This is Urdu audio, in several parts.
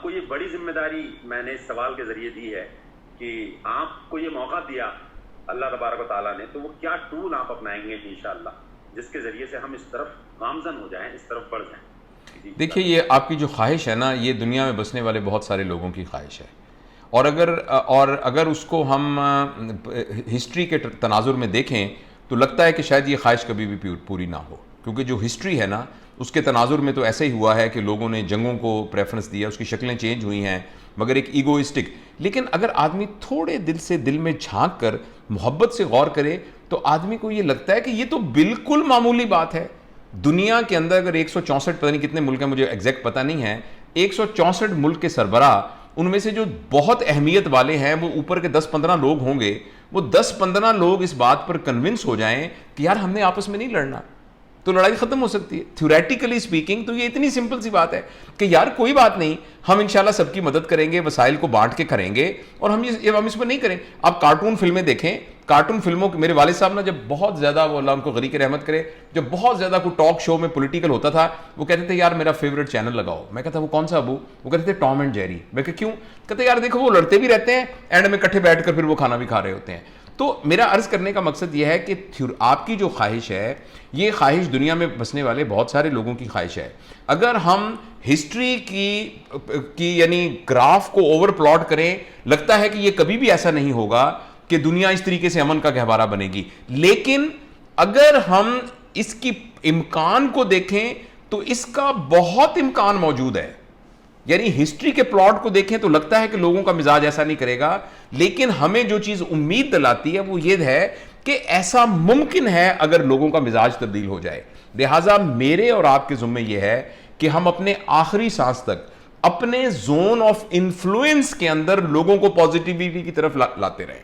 کو یہ بڑی ذمہ داری میں نے اس سوال کے ذریعے دی ہے کہ آپ کو یہ موقع دیا اللہ تبارک و تعالیٰ نے، تو وہ کیا ٹول آپ اپنائیں گے انشاءاللہ جس کے ذریعے سے ہم اس طرف گامزن ہو جائیں، اس طرف بڑھ جائیں؟ دیکھیے، یہ آپ کی جو خواہش ہے نا، یہ دنیا میں بسنے والے بہت سارے لوگوں کی خواہش ہے، اور اگر اس کو ہم ہسٹری کے تناظر میں دیکھیں تو لگتا ہے کہ شاید یہ خواہش کبھی بھی پوری نہ ہو، کیونکہ جو ہسٹری ہے نا اس کے تناظر میں تو ایسا ہی ہوا ہے کہ لوگوں نے جنگوں کو پریفرنس دیا، اس کی شکلیں چینج ہوئی ہیں، مگر ایک ایگوئسٹک. لیکن اگر آدمی تھوڑے دل سے دل میں جھانک کر محبت سے غور کرے تو آدمی کو یہ لگتا ہے کہ یہ تو بالکل معمولی بات ہے. دنیا کے اندر اگر 164 پتہ نہیں کتنے ملک ہیں، مجھے ایگزیکٹ پتہ نہیں ہے، 164 ملک کے سربراہ، ان میں سے جو بہت اہمیت والے ہیں وہ اوپر کے 10-15 لوگ ہوں گے، وہ 10-15 لوگ اس بات پر کنونس ہو جائیں کہ یار ہم نے آپس میں نہیں لڑنا، تو لڑائی ختم ہو سکتی ہے. تھیوریٹیکلی سپیکنگ تو یہ اتنی سمپل سی بات ہے کہ یار کوئی بات نہیں، ہم انشاءاللہ سب کی مدد کریں گے، وسائل کو بانٹ کے کریں گے، اور ہم اس پر نہیں کریں. آپ کارٹون فلمیں دیکھیں، کارٹون فلموں کے میرے والد صاحب نا جب بہت زیادہ، وہ اللہ ان کو غریق رحمت کرے، جب بہت زیادہ کوئی ٹاک شو میں پولیٹیکل ہوتا تھا، وہ کہتے تھے یار میرا فیوریٹ چینل لگاؤ. میں کہتا وہ کون سا ابو؟ وہ کہتے تھے ٹام اینڈ جیری. میں کہ کیوں؟ کہتے یار دیکھو وہ لڑتے بھی رہتے ہیں، اینڈ میں اکٹھے بیٹھ کر پھر وہ کھانا بھی کھا رہے ہوتے ہیں. تو میرا عرض کرنے کا مقصد یہ ہے کہ آپ کی جو خواہش ہے، یہ خواہش دنیا میں بسنے والے بہت سارے لوگوں کی خواہش ہے. اگر ہم ہسٹری کی یعنی گراف کو اوور پلاٹ کریں، لگتا ہے کہ یہ کبھی بھی ایسا نہیں ہوگا کہ دنیا اس طریقے سے امن کا گہوارہ بنے گی. لیکن اگر ہم اس کی امکان کو دیکھیں تو اس کا بہت امکان موجود ہے. یعنی ہسٹری کے پلاٹ کو دیکھیں تو لگتا ہے کہ لوگوں کا مزاج ایسا نہیں کرے گا، لیکن ہمیں جو چیز امید دلاتی ہے وہ یہ ہے کہ ایسا ممکن ہے اگر لوگوں کا مزاج تبدیل ہو جائے. لہٰذا میرے اور آپ کے ذمہ یہ ہے کہ ہم اپنے آخری سانس تک اپنے زون آف انفلوئنس کے اندر لوگوں کو پازیٹیوٹی کی طرف لاتے رہیں.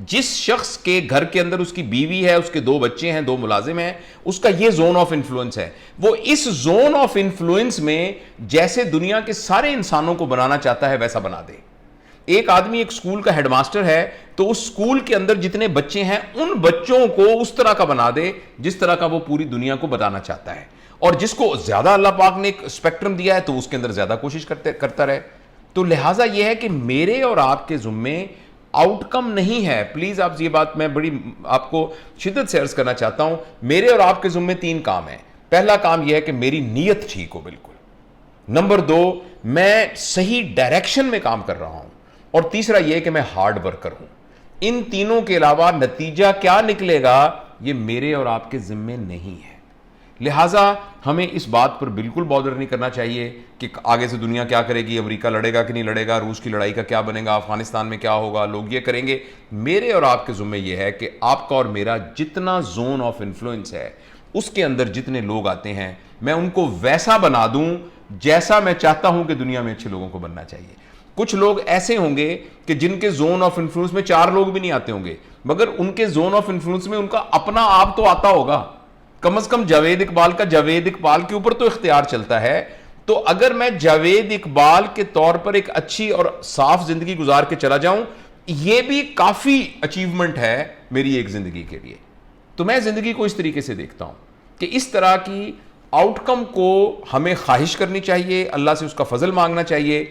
جس شخص کے گھر کے اندر اس کی بیوی ہے، اس کے 2 بچے ہیں، 2 ملازم ہیں، اس کا یہ زون آف انفلوئنس ہے. وہ اس زون آف انفلوئنس میں جیسے دنیا کے سارے انسانوں کو بنانا چاہتا ہے ویسا بنا دے. ایک آدمی ایک سکول کا ہیڈ ماسٹر ہے تو اس سکول کے اندر جتنے بچے ہیں ان بچوں کو اس طرح کا بنا دے جس طرح کا وہ پوری دنیا کو بتانا چاہتا ہے. اور جس کو زیادہ اللہ پاک نے ایک اسپیکٹرم دیا ہے تو اس کے اندر زیادہ کوشش کرتا رہے. تو لہٰذا یہ ہے کہ میرے اور آپ کے ذمے آؤٹ کم نہیں ہے. پلیز آپ یہ بات میں بڑی آپ کو شدت سے عرض کرنا چاہتا ہوں، میرے اور آپ کے ذمے 3 کام ہیں. پہلا کام یہ ہے کہ میری نیت ٹھیک ہو بالکل. نمبر 2، میں صحیح ڈائریکشن میں کام کر رہا ہوں. اور تیسرا یہ کہ میں ہارڈ ورکر ہوں. ان تینوں کے علاوہ نتیجہ کیا نکلے گا یہ میرے اور آپ کے ذمے نہیں ہے. لہٰذا ہمیں اس بات پر بالکل بادر نہیں کرنا چاہیے کہ آگے سے دنیا کیا کرے گی، امریکہ لڑے گا کہ نہیں لڑے گا، روس کی لڑائی کا کیا بنے گا، افغانستان میں کیا ہوگا، لوگ یہ کریں گے. میرے اور آپ کے ذمے یہ ہے کہ آپ کا اور میرا جتنا زون آف انفلوئنس ہے اس کے اندر جتنے لوگ آتے ہیں میں ان کو ویسا بنا دوں جیسا میں چاہتا ہوں کہ دنیا میں اچھے لوگوں کو بننا چاہیے. کچھ لوگ ایسے ہوں گے کہ جن کے زون آف انفلوئنس میں 4 لوگ بھی نہیں آتے ہوں گے، مگر ان کے زون آف انفلوئنس میں ان کا اپنا آپ تو آتا ہوگا. کم از کم جاوید اقبال کا جاوید اقبال کے اوپر تو اختیار چلتا ہے. تو اگر میں جاوید اقبال کے طور پر ایک اچھی اور صاف زندگی گزار کے چلا جاؤں، یہ بھی کافی اچیومنٹ ہے میری ایک زندگی کے لیے. تو میں زندگی کو اس طریقے سے دیکھتا ہوں کہ اس طرح کی آؤٹ کم کو ہمیں خواہش کرنی چاہیے، اللہ سے اس کا فضل مانگنا چاہیے،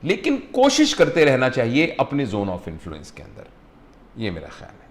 لیکن کوشش کرتے رہنا چاہیے اپنے زون آف انفلوئنس کے اندر. یہ میرا خیال ہے.